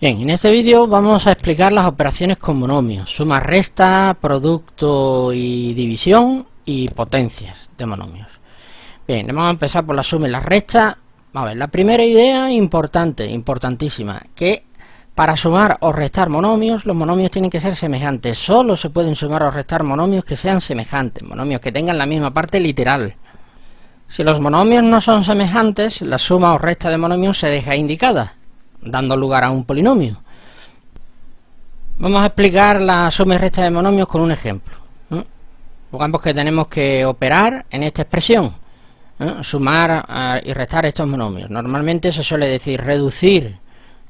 Bien, en este vídeo vamos a explicar las operaciones con monomios, suma, resta, producto y división y potencias de monomios. Bien, vamos a empezar por la suma y la resta. A ver, la primera idea importantísima, que para sumar o restar monomios, los monomios tienen que ser semejantes. Solo se pueden sumar o restar monomios que sean semejantes, monomios que tengan la misma parte literal. Si los monomios no son semejantes, la suma o resta de monomios se deja indicada, dando lugar a un polinomio. Vamos a explicar la suma y resta de monomios con un ejemplo. Supongamos que tenemos que operar en esta expresión, sumar y restar estos monomios. Normalmente se suele decir reducir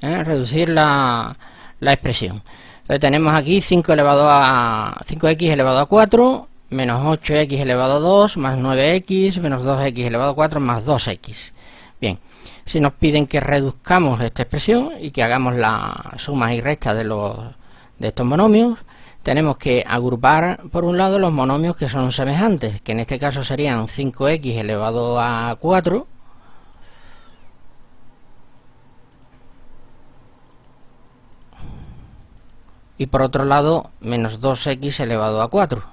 la expresión. Entonces tenemos aquí 5x elevado a 4 menos 8x elevado a 2 más 9x menos 2x elevado a 4 más 2x. Bien, si nos piden que reduzcamos esta expresión y que hagamos la suma y resta de estos monomios, tenemos que agrupar por un lado los monomios que son semejantes, que en este caso serían 5x elevado a 4 y por otro lado menos 2x elevado a 4.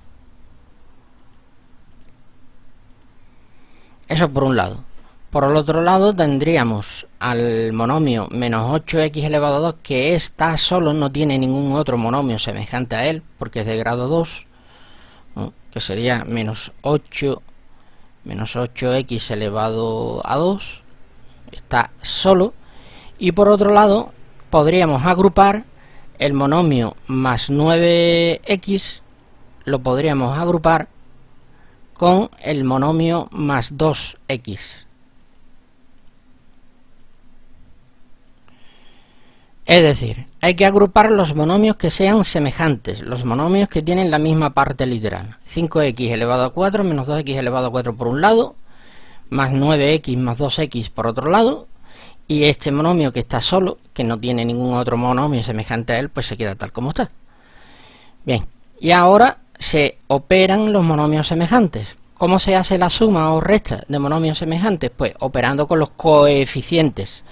Eso por un lado. Por el otro lado tendríamos al monomio menos 8x elevado a 2, que está solo, no tiene ningún otro monomio semejante a él, porque es de grado 2, que sería menos 8x elevado a 2, está solo. Y por otro lado podríamos agrupar el monomio más 9x, lo podríamos agrupar con el monomio más 2x. Es decir, hay que agrupar los monomios que sean semejantes, los monomios que tienen la misma parte literal. 5x elevado a 4 menos 2x elevado a 4 por un lado, más 9x más 2x por otro lado, y este monomio que está solo, que no tiene ningún otro monomio semejante a él, pues se queda tal como está. Bien, y ahora se operan los monomios semejantes. ¿Cómo se hace la suma o resta de monomios semejantes? Pues operando con los coeficientes.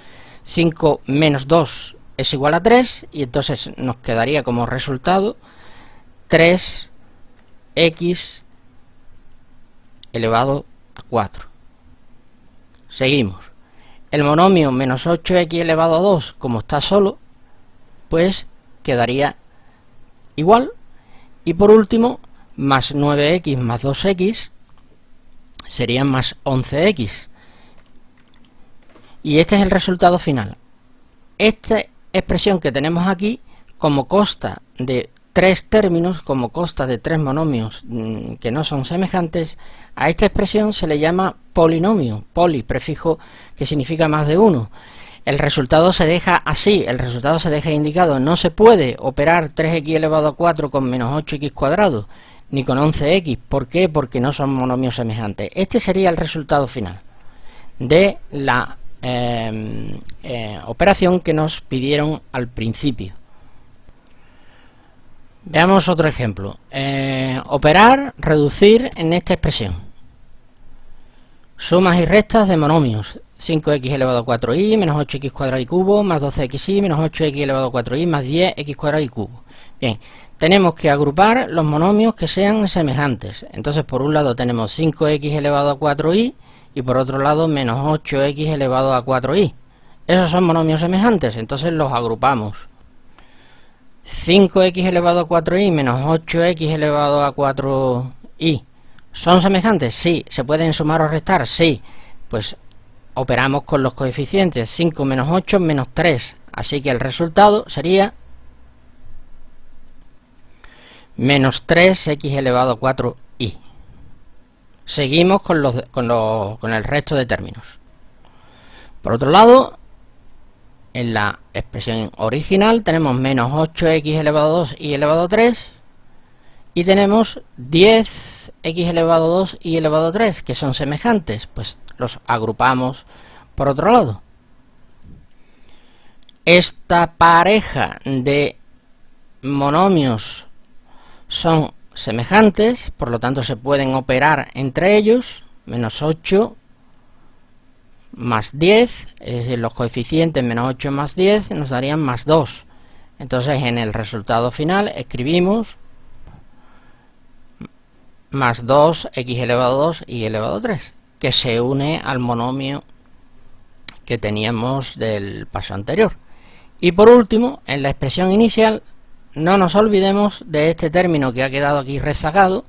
5 menos 2 es igual a 3, y entonces nos quedaría como resultado 3x elevado a 4. Seguimos. El monomio menos 8x elevado a 2, como está solo, pues quedaría igual. Y por último, más 9x más 2x serían más 11x. Y este es el resultado final. Esta expresión que tenemos aquí, como consta de tres términos, como consta de tres monomios que no son semejantes, a esta expresión se le llama polinomio. Poli, prefijo que significa más de uno. El resultado se deja así, el resultado se deja indicado. No se puede operar 3x elevado a 4 con menos 8x cuadrado, ni con 11x. ¿Por qué? Porque no son monomios semejantes. Este sería el resultado final de la operación que nos pidieron al principio. Veamos otro ejemplo. Operar, reducir en esta expresión. Sumas y restas de monomios. 5x elevado a 4y menos 8x cuadrado y cubo más 12xy menos 8x elevado a 4y más 10x cuadrado y cubo. Bien, tenemos que agrupar los monomios que sean semejantes. Entonces por un lado tenemos 5x elevado a 4y y por otro lado menos 8x elevado a 4y. Esos son monomios semejantes, entonces los agrupamos. 5x elevado a 4y menos 8x elevado a 4y. ¿Son semejantes? Sí. ¿Se pueden sumar o restar? Sí. Pues operamos con los coeficientes. 5 menos 8 menos 3. Así que el resultado sería menos 3x elevado a 4y. Seguimos con el resto de términos. Por otro lado, en la expresión original tenemos menos 8x elevado a 2 y elevado a 3, y tenemos 10x elevado a 2 y elevado a 3, que son semejantes, pues los agrupamos por otro lado. Esta pareja de monomios son semejantes, por lo tanto se pueden operar entre ellos. Menos 8 más 10, es decir, los coeficientes menos 8 más 10 nos darían más 2. Entonces en el resultado final escribimos más 2x elevado a 2 y elevado a 3, que se une al monomio que teníamos del paso anterior. Y por último, en la expresión inicial, no nos olvidemos de este término que ha quedado aquí rezagado,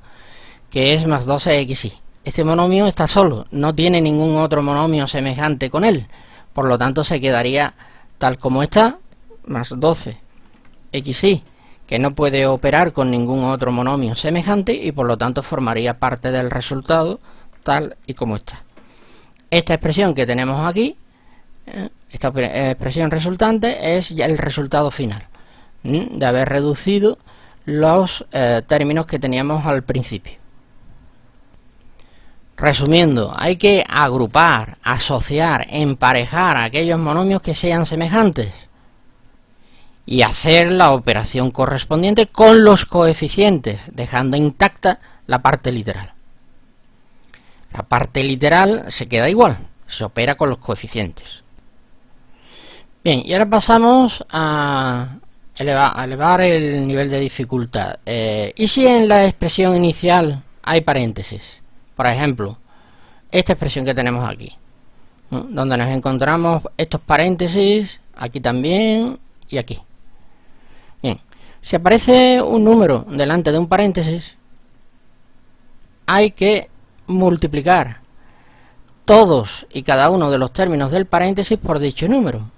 que es más 12xy. Este monomio está solo, no tiene ningún otro monomio semejante con él, por lo tanto se quedaría tal como está, más 12xy, que no puede operar con ningún otro monomio semejante y por lo tanto formaría parte del resultado tal y como está. Esta expresión que tenemos aquí, esta expresión resultante, es ya el resultado final de haber reducido los términos que teníamos al principio. Resumiendo, hay que agrupar, asociar, emparejar aquellos monomios que sean semejantes y hacer la operación correspondiente con los coeficientes, dejando intacta la parte literal. La parte literal se queda igual, se opera con los coeficientes. Bien, y ahora pasamos a elevar el nivel de dificultad. ¿Y si en la expresión inicial hay paréntesis? Por ejemplo, esta expresión que tenemos aquí, ¿no?, donde nos encontramos estos paréntesis, aquí también y aquí. Bien, si aparece un número delante de un paréntesis, hay que multiplicar todos y cada uno de los términos del paréntesis por dicho número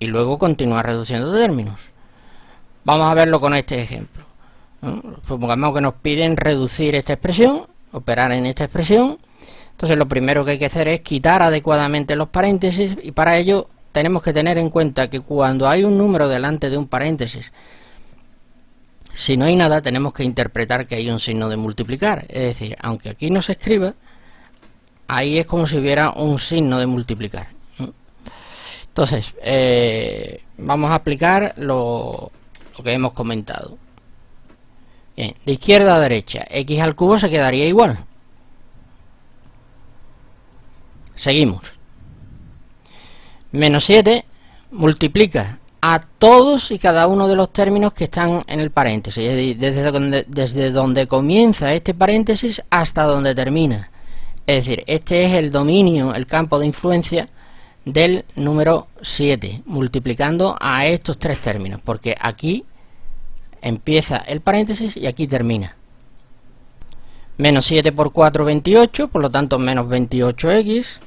y luego continuar reduciendo términos. Vamos a verlo con este ejemplo, ¿no? Supongamos que nos piden reducir esta expresión, operar en esta expresión. Entonces lo primero que hay que hacer es quitar adecuadamente los paréntesis, y para ello tenemos que tener en cuenta que cuando hay un número delante de un paréntesis, si no hay nada, tenemos que interpretar que hay un signo de multiplicar, es decir, aunque aquí no se escriba, ahí es como si hubiera un signo de multiplicar. Entonces vamos a aplicar lo que hemos comentado. Bien, de izquierda a derecha, x al cubo se quedaría igual. Seguimos. Menos 7 multiplica a todos y cada uno de los términos que están en el paréntesis, es decir, desde donde comienza este paréntesis hasta donde termina. Es decir, este es el dominio, el campo de influencia del número 7, multiplicando a estos tres términos, porque aquí empieza el paréntesis y aquí termina. Menos 7 por 4, 28, por lo tanto menos 28x.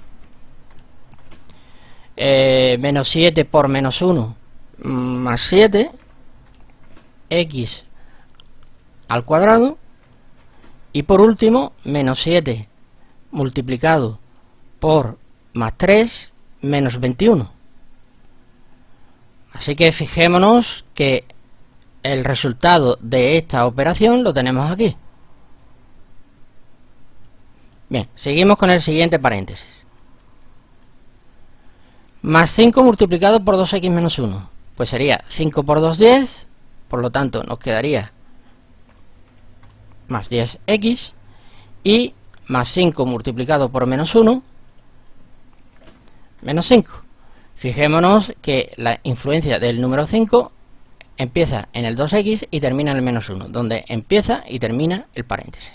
Menos 7 por menos 1, más 7, x al cuadrado. Y por último, menos 7 multiplicado por más 3, menos 21. Así que fijémonos que el resultado de esta operación lo tenemos aquí. Bien, seguimos con el siguiente paréntesis. Más 5 multiplicado por 2x menos 1. Pues sería 5 por 2, 10. Por lo tanto, nos quedaría más 10x. Y más 5 multiplicado por menos 1, menos 5. Fijémonos que la influencia del número 5 empieza en el 2x y termina en el menos 1, donde empieza y termina el paréntesis.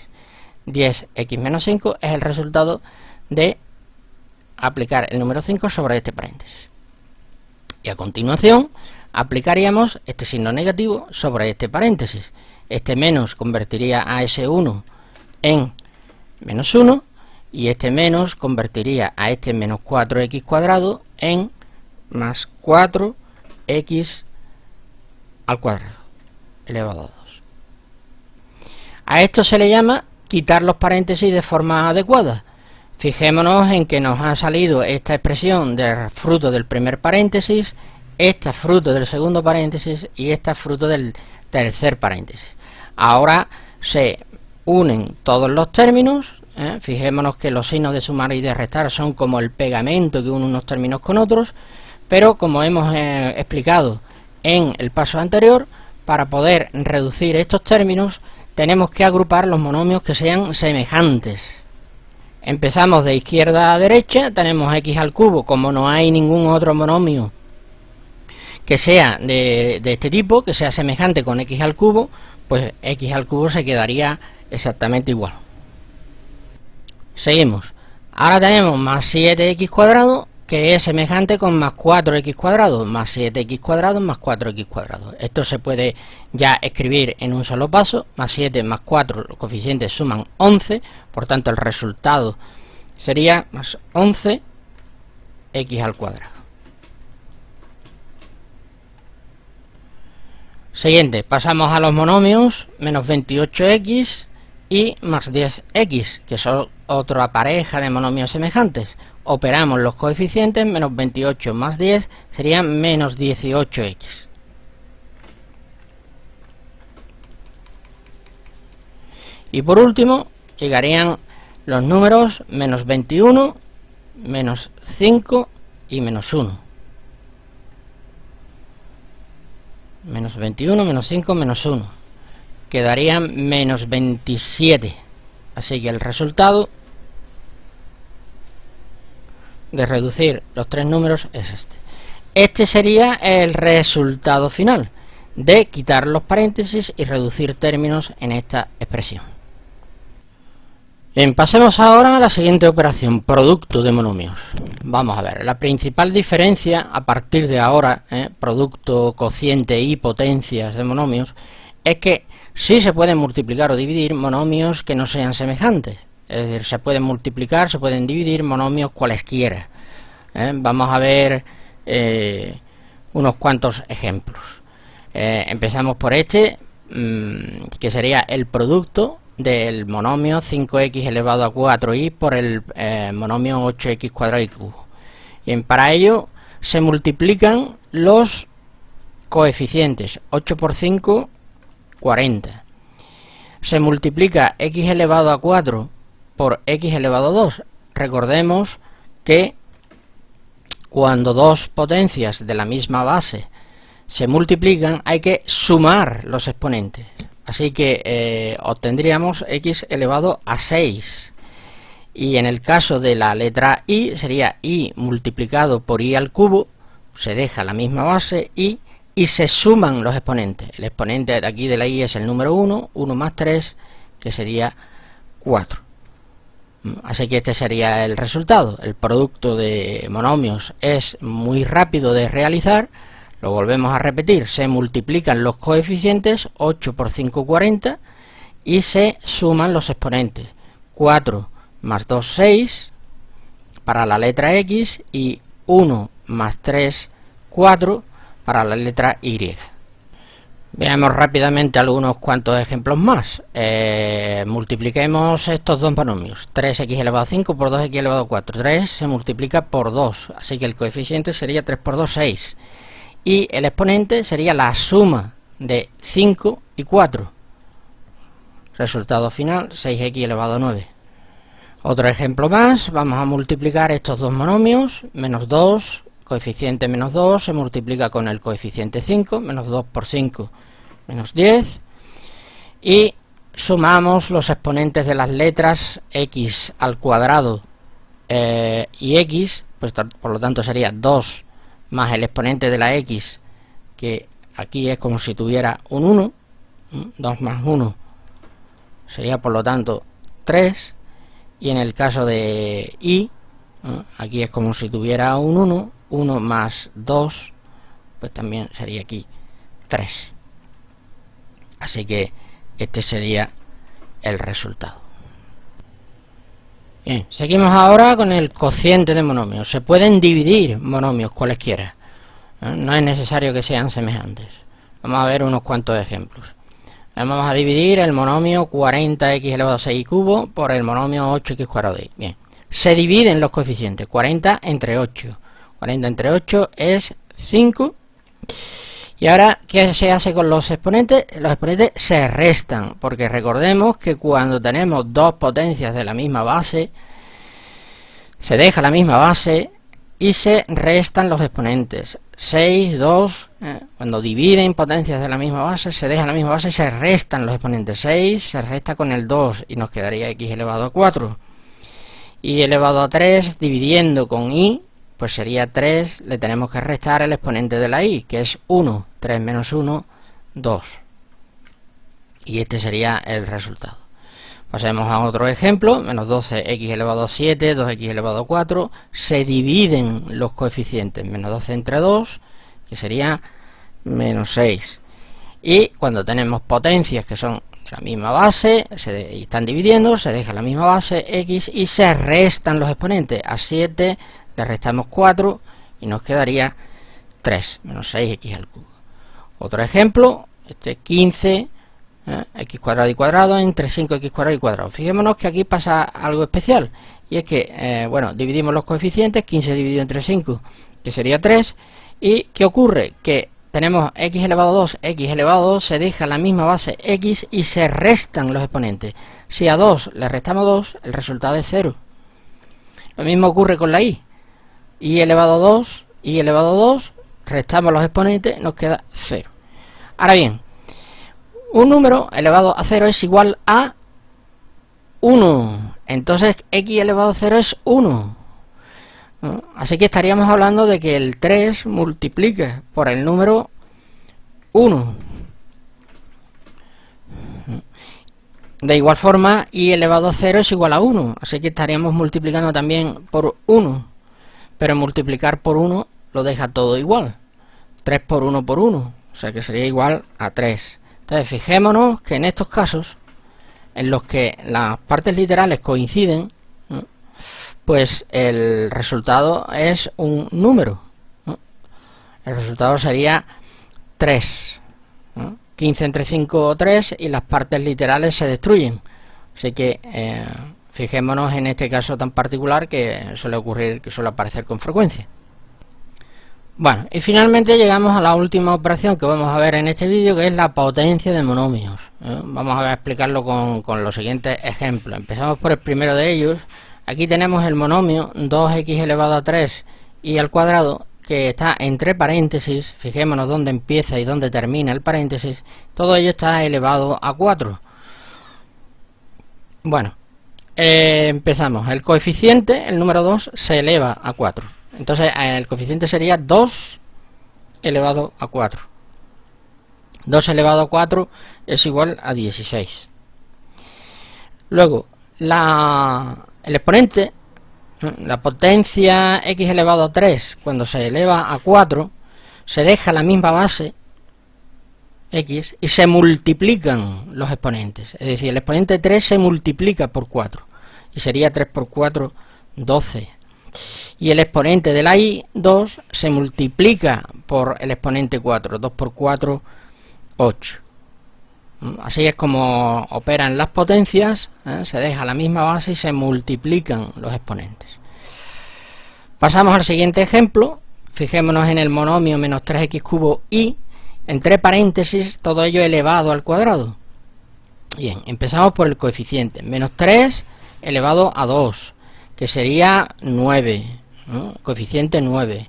10x menos 5 es el resultado de aplicar el número 5 sobre este paréntesis. Y a continuación aplicaríamos este signo negativo sobre este paréntesis. Este menos convertiría a ese 1 en menos 1 y este menos convertiría a este menos 4x cuadrado en más 4x al cuadrado elevado a 2. A esto se le llama quitar los paréntesis de forma adecuada. Fijémonos en que nos ha salido esta expresión de fruto del primer paréntesis, esta fruto del segundo paréntesis y esta fruto del tercer paréntesis. Ahora se unen todos los términos. Fijémonos que los signos de sumar y de restar son como el pegamento que une unos términos con otros, pero como hemos explicado en el paso anterior, para poder reducir estos términos tenemos que agrupar los monomios que sean semejantes Empezamos de izquierda a derecha, tenemos x al cubo, como no hay ningún otro monomio que sea de este tipo, que sea semejante con x al cubo, pues x al cubo se quedaría exactamente igual. Seguimos. Ahora tenemos más 7x cuadrado, que es semejante con más 4x cuadrado, más 7x cuadrado más 4x cuadrado. Esto se puede ya escribir en un solo paso. Más 7 más 4, los coeficientes suman 11, por tanto el resultado sería más 11x al cuadrado. Siguiente, pasamos a los monomios, menos 28x y más 10x, que son otra pareja de monomios semejantes. Operamos los coeficientes, menos 28 más 10 serían menos 18x. Y por último, llegarían los números menos 21, menos 5 y menos 1. Menos 21, menos 5, menos 1. Quedarían menos 27. Así que el resultado de reducir los tres números es este. Este sería el resultado final de quitar los paréntesis y reducir términos en esta expresión. Bien, pasemos ahora a la siguiente operación, producto de monomios. Vamos a ver, la principal diferencia a partir de ahora, producto, cociente y potencias de monomios, es que sí se pueden multiplicar o dividir monomios que no sean semejantes. Es decir, se pueden multiplicar, se pueden dividir monomios cualesquiera. Vamos a ver unos cuantos ejemplos. Empezamos por este, que sería el producto del monomio 5x elevado a 4y por el monomio 8x cuadrado y cubo. Bien, para ello se multiplican los coeficientes. 8 por 5, 40. Se multiplica x elevado a 4 por x elevado a 2. Recordemos que cuando dos potencias de la misma base se multiplican hay que sumar los exponentes. Así que obtendríamos x elevado a 6. Y en el caso de la letra y sería y multiplicado por y al cubo, se deja la misma base y se suman los exponentes. El exponente de aquí de la y es el número 1, 1 más 3, que sería 4. Así que este sería el resultado. El producto de monomios es muy rápido de realizar. Lo volvemos a repetir, se multiplican los coeficientes, 8 por 5, 40, y se suman los exponentes, 4 más 2, 6, para la letra X, y 1 más 3, 4, para la letra Y. Veamos rápidamente algunos cuantos ejemplos más. Multipliquemos estos dos monomios, 3x elevado a 5 por 2x elevado a 4. 3 se multiplica por 2, así que el coeficiente sería 3 por 2, 6. Y el exponente sería la suma de 5 y 4. Resultado final, 6x elevado a 9. Otro ejemplo más, vamos a multiplicar estos dos monomios, menos 2, coeficiente menos 2, se multiplica con el coeficiente 5, menos 2 por 5, menos 10. Y sumamos los exponentes de las letras x al cuadrado y x, pues por lo tanto sería 2 más el exponente de la x, que aquí es como si tuviera un 1, 2 más 1 sería por lo tanto 3, y en el caso de y, aquí es como si tuviera un 1, 1 más 2, pues también sería aquí 3. Así que este sería el resultado. Bien, seguimos ahora con el cociente de monomios. Se pueden dividir monomios cualesquiera, no es necesario que sean semejantes. Vamos a ver unos cuantos ejemplos. Vamos a dividir el monomio 40x elevado a 6 cubo por el monomio 8x cuadrado y. Bien, se dividen los coeficientes, 40 entre 8. 40 entre 8 es 5. Y ahora, ¿qué se hace con los exponentes? Los exponentes se restan, porque recordemos que cuando tenemos dos potencias de la misma base, se deja la misma base y se restan los exponentes. 6, 2, cuando dividen potencias de la misma base, se deja la misma base y se restan los exponentes. 6 se resta con el 2 y nos quedaría x elevado a 4. y elevado a 3 dividiendo con y, pues sería 3, le tenemos que restar el exponente de la y, que es 1, 3 menos 1, 2. Y este sería el resultado. Pasemos a otro ejemplo, menos 12x elevado a 7, 2x elevado a 4, se dividen los coeficientes, menos 12 entre 2, que sería menos 6. Y cuando tenemos potencias que son de la misma base, y están dividiendo, se deja la misma base, x, y se restan los exponentes. A 7 le restamos 4 y nos quedaría 3, menos 6x al cubo. Otro ejemplo, este 15, x cuadrado y cuadrado entre 5x cuadrado y cuadrado. Fijémonos que aquí pasa algo especial, y es que, bueno, dividimos los coeficientes, 15 dividido entre 5, que sería 3, y ¿qué ocurre? Que tenemos x elevado a 2, x elevado a 2, se deja la misma base x y se restan los exponentes. Si a 2 le restamos 2, el resultado es 0. Lo mismo ocurre con la y elevado a 2, y elevado a 2, restamos los exponentes, nos queda 0. Ahora bien, un número elevado a 0 es igual a 1, entonces x elevado a 0 es 1. Así que estaríamos hablando de que el 3 multiplica por el número 1. De igual forma, y elevado a 0 es igual a 1, así que estaríamos multiplicando también por 1. Pero multiplicar por 1 lo deja todo igual. 3 por 1 por 1, o sea que sería igual a 3. Entonces fijémonos que en estos casos, en los que las partes literales coinciden, pues el resultado es un número. El resultado sería 3. 15 entre 5, 3, y las partes literales se destruyen. Así que fijémonos en este caso tan particular que suele ocurrir, que suele aparecer con frecuencia. Bueno, y finalmente llegamos a la última operación que vamos a ver en este vídeo, que es la potencia de monomios. Vamos a explicarlo con los siguientes ejemplos. Empezamos por el primero de ellos. Aquí tenemos el monomio 2x elevado a 3 y al cuadrado, que está entre paréntesis. Fijémonos dónde empieza y dónde termina el paréntesis. Todo ello está elevado a 4. Bueno, empezamos. El coeficiente, el número 2, se eleva a 4. Entonces el coeficiente sería 2 elevado a 4. 2 elevado a 4 es igual a 16. Luego, el exponente, la potencia x elevado a 3, cuando se eleva a 4, se deja la misma base x y se multiplican los exponentes. Es decir, el exponente 3 se multiplica por 4 y sería 3 por 4, 12. Y el exponente de la y 2 se multiplica por el exponente 4, 2 por 4, 8. Así es como operan las potencias, se deja la misma base y se multiplican los exponentes. Pasamos al siguiente ejemplo. Fijémonos en el monomio menos 3x cubo y, entre paréntesis, todo ello elevado al cuadrado. Bien, empezamos por el coeficiente, menos 3 elevado a 2, que sería 9, ¿no? Coeficiente 9.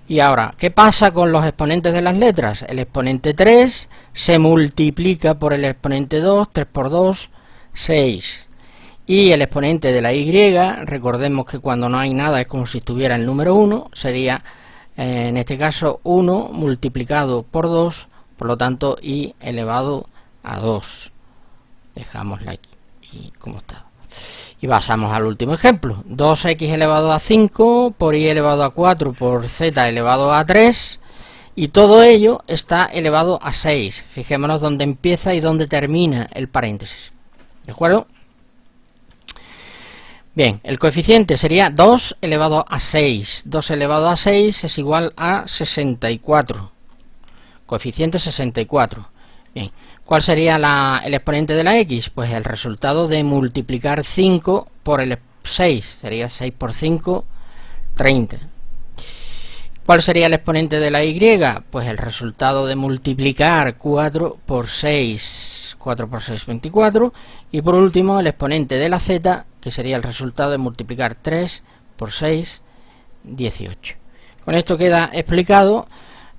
Y ahora, ¿qué pasa con los exponentes de las letras? El exponente 3 se multiplica por el exponente 2, 3 por 2, 6. Y el exponente de la y, recordemos que cuando no hay nada es como si estuviera el número 1, sería en este caso 1 multiplicado por 2, por lo tanto y elevado a 2. Dejámosla aquí, y como está. Y pasamos al último ejemplo, 2x elevado a 5 por y elevado a 4 por z elevado a 3, y todo ello está elevado a 6. Fijémonos dónde empieza y dónde termina el paréntesis. ¿De acuerdo? Bien, el coeficiente sería 2 elevado a 6. 2 elevado a 6 es igual a 64. Coeficiente 64. Bien, ¿cuál sería el exponente de la x? Pues el resultado de multiplicar 5 por el 6. Sería 6 por 5, 30. ¿Cuál sería el exponente de la y? Pues el resultado de multiplicar 4 por 6. 4 por 6, 24. Y por último, el exponente de la z, que sería el resultado de multiplicar 3 por 6, 18. Con esto queda explicado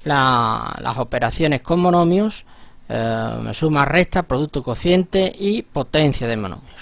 las operaciones con monomios, suma, resta, producto, cociente y potencia de monomios.